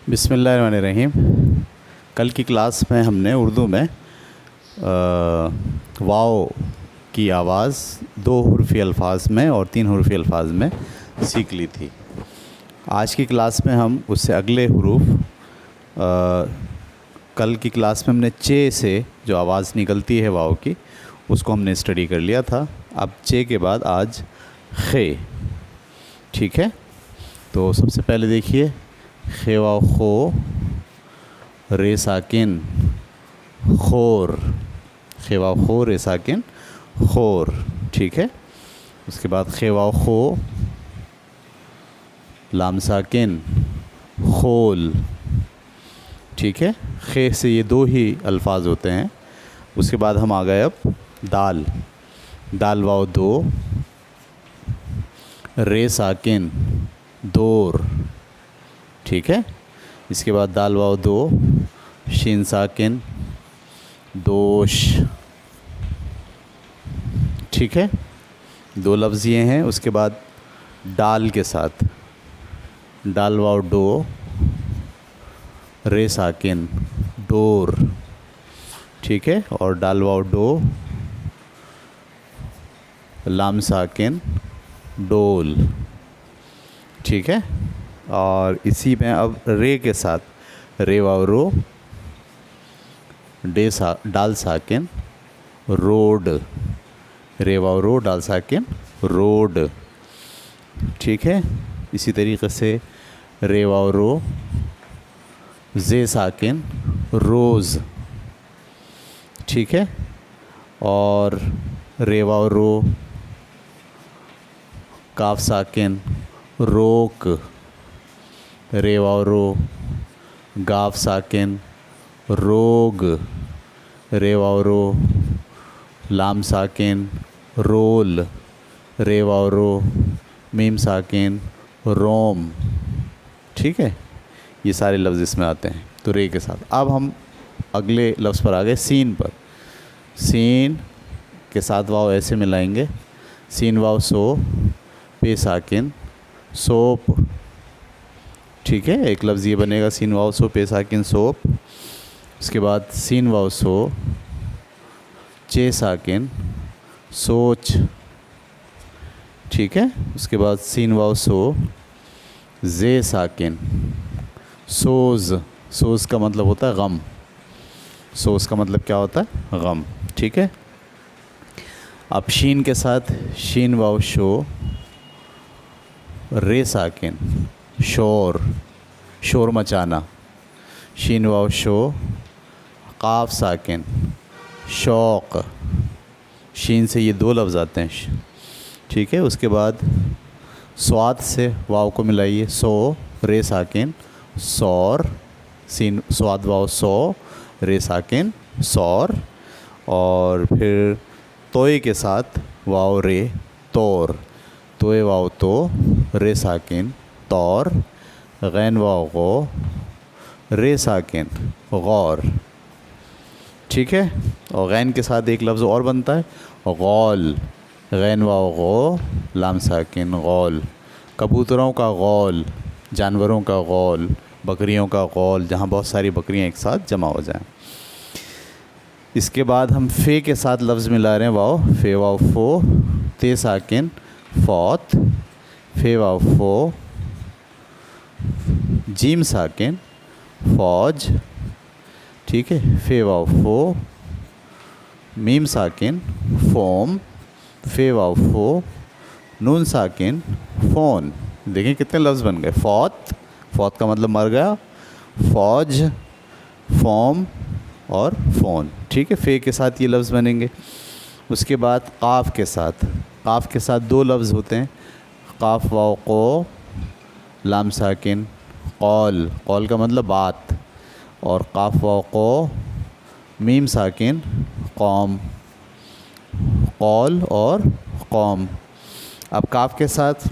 बिस्मिल्लाहिर्रहमानिर्रहीम। कल की क्लास में हमने उर्दू में वाव की आवाज़ 2 हुर्फ़ी अल्फाज में और 3 हुर्फ़ी अल्फाज में सीख ली थी। आज की क्लास में हम उससे अगले हुरूफ कल की क्लास में हमने चे से जो आवाज़ निकलती है वाव की उसको हमने स्टडी कर लिया था। अब चे के बाद आज खे, ठीक है। तो सबसे पहले देखिए खे वाव खो, रे साकिन खोर, खे वाव खो रे साकिन खोर, ठीक है। उसके बाद खे वाव खो लाम साकिन खोल, ठीक है। खे से ये 2 ही अल्फाज होते हैं। उसके बाद हम आ गए अब दाल, दाल वाव 2, रे साकिन दोर, ठीक है। इसके बाद दाल वाव 2, शीन साकिन दोश, ठीक है। 2 लफ्ज़ ये हैं। उसके बाद डाल के साथ दाल वाव 2, रे साकिन डोर, ठीक है। और दाल वाव 2, लाम साकिन डोल, ठीक है। और इसी में अब रे के साथ रे वाव रो, डाल साकिन रोड, रे वाव रो डाल साकिन रोड, ठीक है। इसी तरीक़े से रे वाव रो जे साकिन रोज़, ठीक है। और रे वाव रो काफ साकिन रोक, रे वाव रो गाफ साकिन रोग, रे वाव रो लाम साकिन रोल, रे वाव रो मीम साकिन रोम, ठीक है। ये सारे लफ्ज़ इसमें आते हैं तो रे के साथ। अब हम अगले लफ्ज़ पर आ गए सीन पर। सीन के साथ वाव ऐसे मिलाएंगे, सीन वाव सो पे साकिन सोप, ठीक है। एक लफ्ज़ ये बनेगा सीन वाव सो पे साकिन सोप। उसके बाद सीन वाव सो चे साकिन सोच, ठीक है। उसके बाद सीन वाव सो जे साकिन सोज़, सोज़ का मतलब होता है गम, सोज़ का मतलब क्या होता है गम, ठीक है। अब शीन के साथ शीन वाव शो रे साकिन शोर, शोर मचाना, शीन वाव शो काफ साकिन शौक़, शीन से ये 2 लफ्ज़ आते हैं, ठीक है। उसके बाद स्वाद से वाव को मिलाइए, सो रे साकिन सौर, सीन स्वाद वाव सो रे साकिन सौर। और फिर तोय के साथ वाव रे तोर, तोय वाव तो रे साकिन तौर, गैन वाव गो रे साकिन गौर, ठीक है। और गैन के साथ एक लफ्ज़ और बनता है गौल, गैन वाव गो लाम साकिन गौल, कबूतरों का गौल, जानवरों का गौल, बकरियों का गौल, जहाँ बहुत सारी बकरियाँ एक साथ जमा हो जाएं। इसके बाद हम फ़े के साथ लफ्ज़ मिला रहे हैं वाव, फ़े वाव फ़ो ते साकिन फ़ौत, फ़े वाव फ़ो जीम साकिन फ़ौज, ठीक है। फ़े वाव फ़ो मीम साकिन फ़ोम, फ़े वाव फ़ो नून साकिन फ़ोन। देखिए कितने लफ्ज़ बन गए। फ़ौत, फ़ौत का मतलब मर गया, फ़ौज, फ़ोम और फ़ोन, ठीक है। फ़े के साथ ये लफ्ज़ बनेंगे। उसके बाद क़ाफ़ के साथ, क़ाफ़ के साथ 2 लफ्ज़ होते हैं, क़ाफ़ वाव क़ो लाम साकिन क़ौल, क़ौल का मतलब बात, और क़ाफ़ वाव क़ो मीम साकिन क़ौम, क़ौल और क़ौम। अब काफ़ के साथ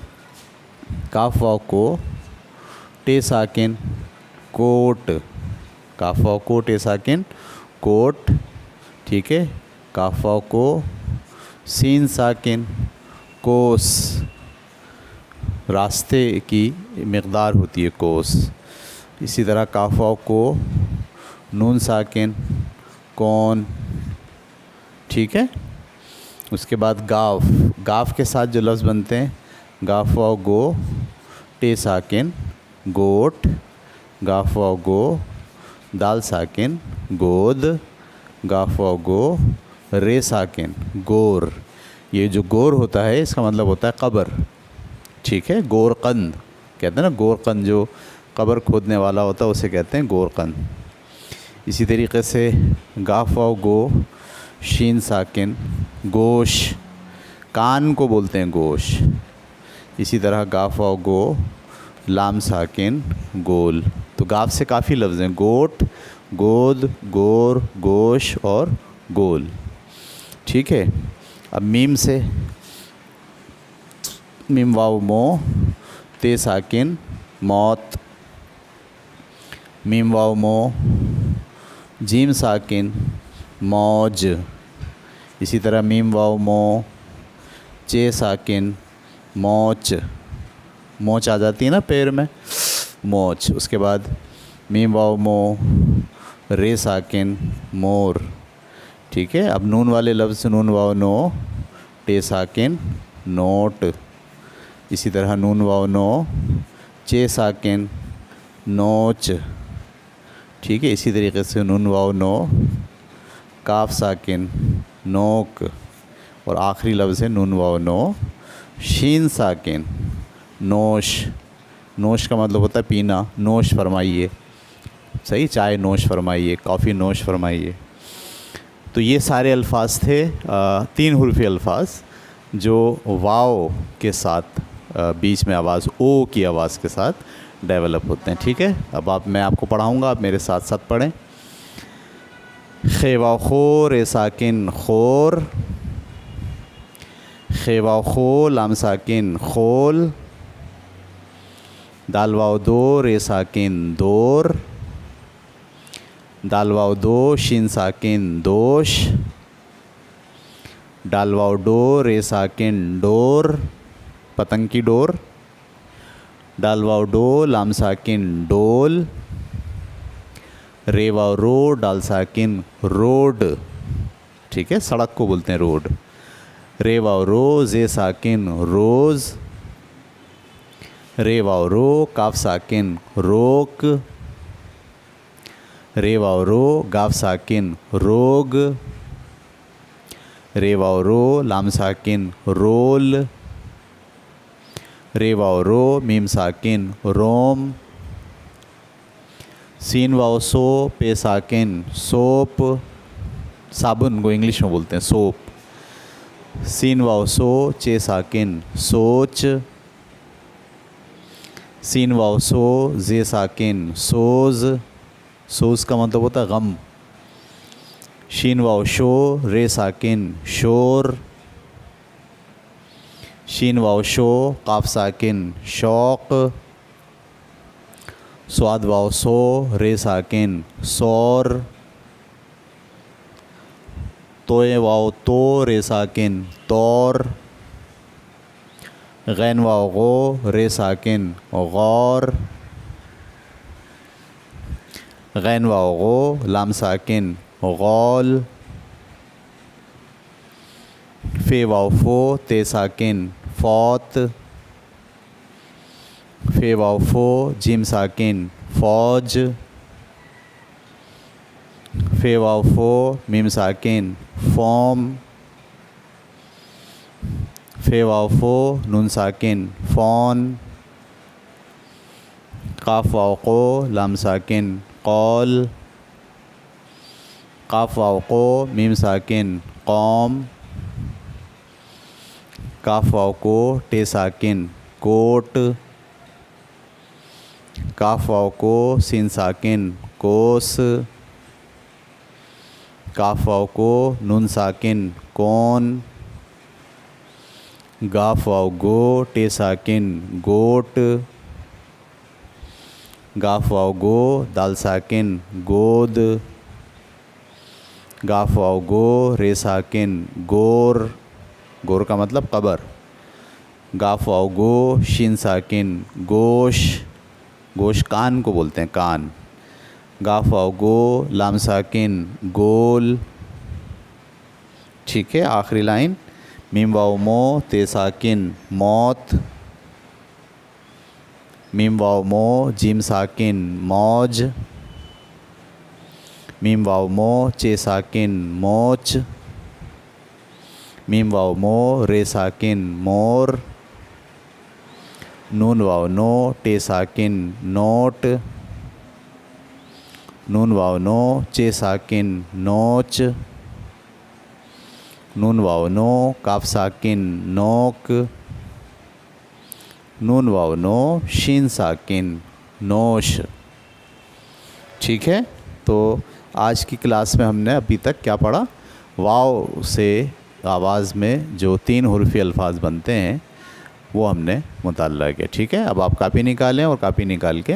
काफ़ वाव को टे साकिन कोट, काफ़ वाव को टे साकिन कोट, ठीक है। काफ़ वाव को सीन साकिन कोस, रास्ते की मकदार होती है कोस, इसी तरह काफ वाव को नून साकिन कौन, ठीक है। उसके बाद गाफ, गाफ के साथ जो लफ्ज़ बनते हैं गाफ वाव गो टे साकिन गोट, गाफ वाव गो दाल साकिन गोद, गाफ वाव गो रे साकिन गोर। ये जो गोर होता है इसका मतलब होता है कब्र, ठीक है। गोरकंद कहते हैं ना, गोरकंद जो कब्र खोदने वाला होता है उसे कहते हैं गोरकंद। इसी तरीके से गाफ वाव गो शीन साकिन गोश, कान को बोलते हैं गोश। इसी तरह गाफ वाव गो लाम साकिन गोल। तो गाफ से काफ़ी लफ्ज़ हैं, गोट, गोद, गोर, गोश और गोल, ठीक है। अब मीम से, मीम वाव मो ते साकिन मौत, मीम वाव मो जीम साकिन मौज। इसी तरह मीम वाव मो चे साकिन मोच, मोच आ जाती है ना पैर में, मोच। उसके बाद मीम वाव मो रे साकिन मोर, ठीक है। अब नून वाले लफ्ज़ नून वाव नो टे साकिन नोट। इसी तरह नून वाव नो चे साकिन नोच, ठीक है। इसी तरीके से नून वाव नो काफ साकिन नोक। और आखिरी लफ्ज़ है नून वाव नो शीन साकिन नोश। नोश का मतलब होता है पीना, नोश फरमाइए, सही, चाय नोश फरमाइए, कॉफ़ी नोश फरमाइए। तो ये सारे अल्फाज थे 3 हुर्फ़ी अल्फाज जो वाव के साथ बीच में आवाज़ ओ की आवाज़ के साथ डेवलप होते हैं, ठीक है। अब मैं आपको पढ़ाऊँगा, आप मेरे साथ साथ पढ़ें। खे वाव खो रे साकिन खोर, खे वाव खो लाम साकिन खोल, दाल वाव दो रे साकिन दोर, दाल वाव दो शीन साकिन दोश, डाल वाव डो रे साकिन डोर, पतंग की डोर, डाल वाव डो लाम साकिन डोल, रे वाव रो डाल साकिन रोड, ठीक है, सड़क को बोलते हैं रोड। रे वाव रो जे साकिन रोज़, रे वाव रो काफ साकिन रोक, रे वाव रो गाफ साकिन रोग, रे वाव रो लाम साकिन रोल, रे वाव रो मीम साकिन रोम, सीन वाव सो पे साकिन सोप, साबुन को इंग्लिश में बोलते हैं सोप, सीन वाव सो चे साकिन सोच, सीन वाव सो जे साकिन सोज, सोज का मतलब होता है गम, शीन वाव शो रे साकिन शोर, शीन वाव शो काफ साकिन शौक, स्वाद वाव सो रे साकिन सौर, तोए वाव तो रे साकिन तौर, गैन वाव गो रे साकिन गौर, गैन वाव गो लाम साकिन गौल, फे वाव फो ते साकिन फौत, फे वाव फो जिम साकिन फौज, फे वाव फो मीम साकिन फॉम, फे वाव फो नून साकिन फ़ौन, काफ वाव को लाम साकिन कौल, काफ वाव को मीम साकिन कौम, काफ वाव को टे साकिन कोट, काफ वाव को सीन साकिन कोस, काफ वाव को नून साकिन कौन, गाफ वाव गो टे साकिन गोट, गाफ वाव गो दाल साकिन गोद, गाफ वाव गो रे साकिन गोर, गोर का मतलब कब्र, गाफ वाव गो शीन साकिन गोश, गोश कान को बोलते हैं, कान। गाफ वाव गो, लाम साकिन गोल। ठीक है, आखिरी लाइन मीम वाव मो, ते साकिन मौत। मीम वाव मो, जीम साकिन मौज। मीम वाव मो, चे साकिन मोच। मीम वाव मो, रे साकिन मोर। नून वाव नो, टे साकिन नोट। नून वाव नो, चे साकिन नोच। नून वाव नो, काफ साकिन नोक। नून वाव नो, शीन साकिन नोश। ठीक है, तो आज की क्लास में हमने अभी तक क्या पढ़ा? वाव से आवाज़ में जो 3 हुर्फ़ी अल्फाज बनते हैं वो हमने मुताल्ला किया। ठीक है, अब आप कापी निकालें और कापी निकाल के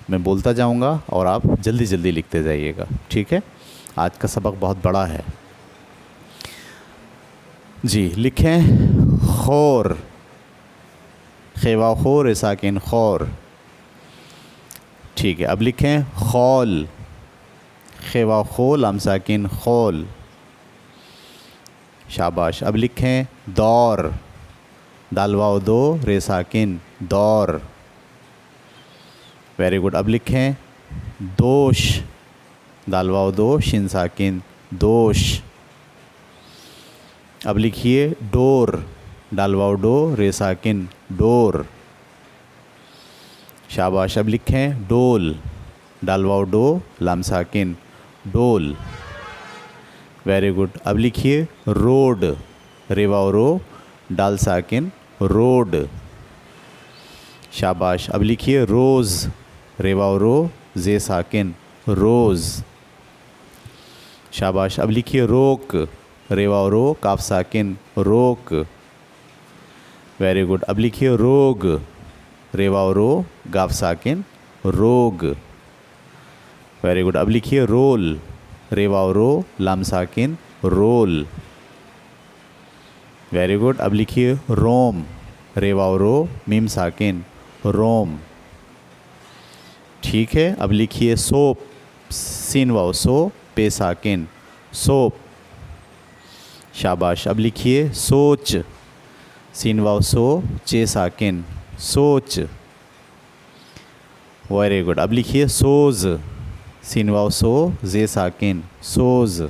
मैं बोलता जाऊंगा और आप जल्दी जल्दी लिखते जाइएगा। ठीक है, आज का सबक बहुत बड़ा है जी। लिखें खौर, खेवा खौर साकिन खौर। ठीक है, अब लिखें खौल, खेवा खोल हम साकिन खोल। शाबाश। अब लिखें दौर, दालवाओ दो रे साकिन दौर। Very good. अब लिखें दोष, दालवाओ दो शिन साकिन दोष। अब लिखिए डोर, डालवाओ डो रे साकिन डोर। शाबाश। अब लिखें डोल, डालवाओ डो लाम साकिन डोल। Very good. अब लिखिए रोड, रेवाओ रो डाल साकिन रोड। शाबाश। अब लिखिए रोज़, रेवाओ रो जे साकिन रोज़। शाबाश। अब लिखिए रोक, रेवाओ रो काफ साकिन रोक। Very good. अब लिखिए रोग, रेवाओ रो गाफ साकिन रोग। Very good. अब लिखिए रोल, रेवाओ रो लाम साकिन रोल। Very good. अब लिखिए रोम, रेवाओ रो मीम साकिन रोम। ठीक है। अब लिखिए सोप, सीन वाओ सो पे साकिन सोप। शाबाश। अब लिखिए सोच, सीन वाओ सो चे साकिन सोच। Very good. अब लिखिए सोज, सीन वाओ सो जे साकिन सोज।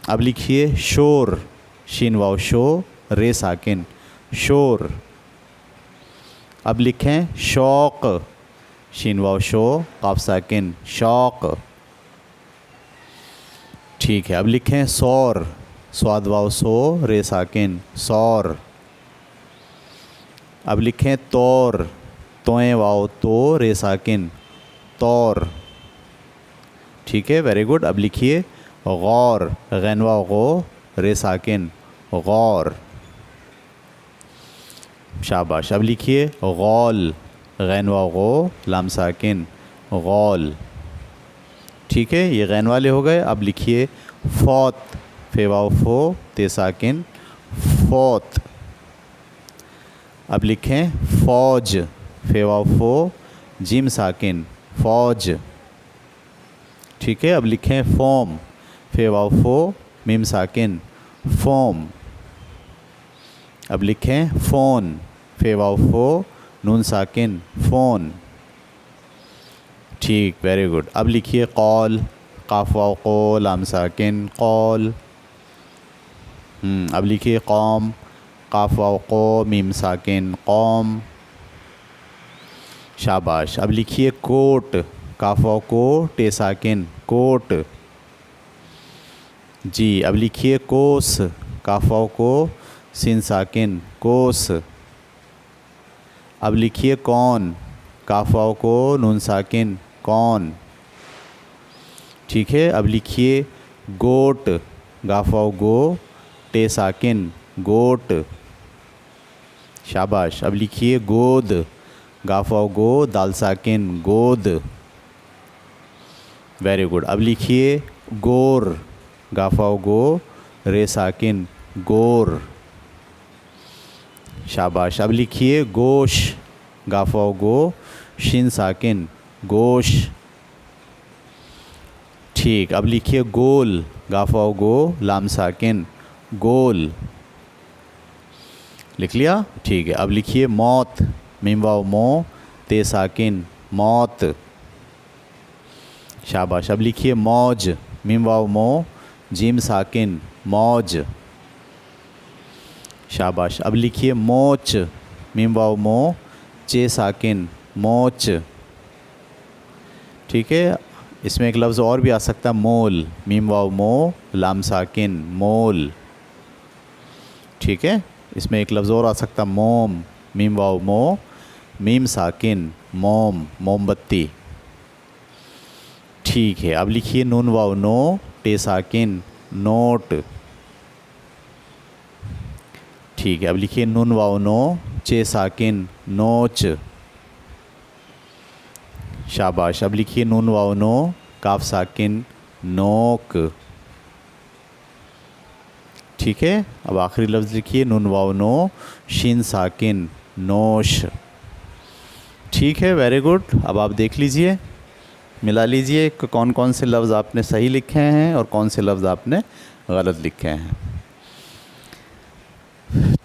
अब लिखिए शोर, शीन वाओ शो रे साकिन शोर। अब लिखें शौक, शीन वाओ शो काफ साकिन शौक। ठीक है। अब लिखें सौर, स्वाद वाओ सो रे साकिन सौर। अब लिखें तौर, तोए वाओ तो रे साकिन तौर। ठीक है, वेरी गुड। अब लिखिए गौर, गैन वाओ गो रे साकिन गौर। शाबाश। अब लिखिए गौल, गैन वाओ गो लाम साकिन गौल। ठीक है, ये गैन वाले हो गए। अब लिखिए फौत, फे वाओ फो ते साकिन फौत। अब लिखें फौज, फे वाओ फो जिम साकिन फौज। ठीक है। अब लिखें फोम, फे वाओ फो मीम साकिन फोम। अब लिखें फ़ोन, फे वाओ फो नून साकिन फ़ोन। ठीक, वेरी गुड। अब लिखिए कौल, काफ वाओ को लाम साकिन कौल। अब लिखिए कौम, काफ वाओ को मीम साकिन कौम। शाबाश। अब लिखिए कोट, काफ वाओ को टे साकिन कोट। जी। अब लिखिए कोस, काफ वाओ को सिन साकिन कोस। अब लिखिए कौन, काफ वाओ को नून साकिन कौन। ठीक है। अब लिखिए गोट, गाफ वाओ गो टे साकिन गोट। शाबाश। अब लिखिए गोद, गाफ वाओ गो दाल साकिन गोद। Very good. अब लिखिए गोर, गाफ वाओ गो रे साकिन गोर। शाबाश। अब लिखिए गोश, गाफ वाओ गो शीन साकिन गोश। ठीक, अब लिखिए गोल, गाफ वाव गो, लाम साकिन गोल। लिख लिया? ठीक है। अब लिखिए मौत, मीम वाव मो, ते साकिन मौत। शाबाश। अब लिखिए मौज, मीम वाव मो, जीम साकिन मौज। शाबाश। अब लिखिए मोच, मीम वाव मो, चे साकिन मोच। ठीक है। इसमें एक लफ्ज़ और भी आ सकता है मोल, मीम वाव मो, लाम साकिन मोल। ठीक है। इसमें एक लफ्ज़ और आ सकता है मोम, मीम वाव मो, मीम साकिन मोम, मोमबत्ती। ठीक है। अब लिखिए नून वाव नो, टे साकिन नोट। ठीक है। अब लिखिए नून वाव नो, चे साकिन नोच। शाबाश। अब लिखिए नून वाव नो, काफ साकिन नोक। ठीक है। अब आखिरी लफ्ज़ लिखिए नून वाव नो, शीन साकिन नोश। ठीक है, वेरी गुड। अब आप देख लीजिए, मिला लीजिए कि कौन कौन से लफ्ज़ आपने सही लिखे हैं और कौन से लफ्ज़ आपने गलत लिखे हैं।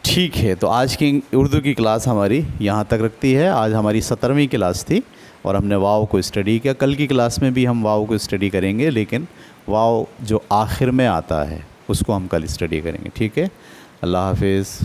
ठीक है, तो आज की उर्दू की क्लास हमारी यहाँ तक रखती है। आज हमारी 17वीं क्लास थी और हमने वाव को स्टडी किया। कल की क्लास में भी हम वाव को स्टडी करेंगे, लेकिन वाव जो आखिर में आता है उसको हम कल स्टडी करेंगे। ठीक है, अल्लाह हाफिज़।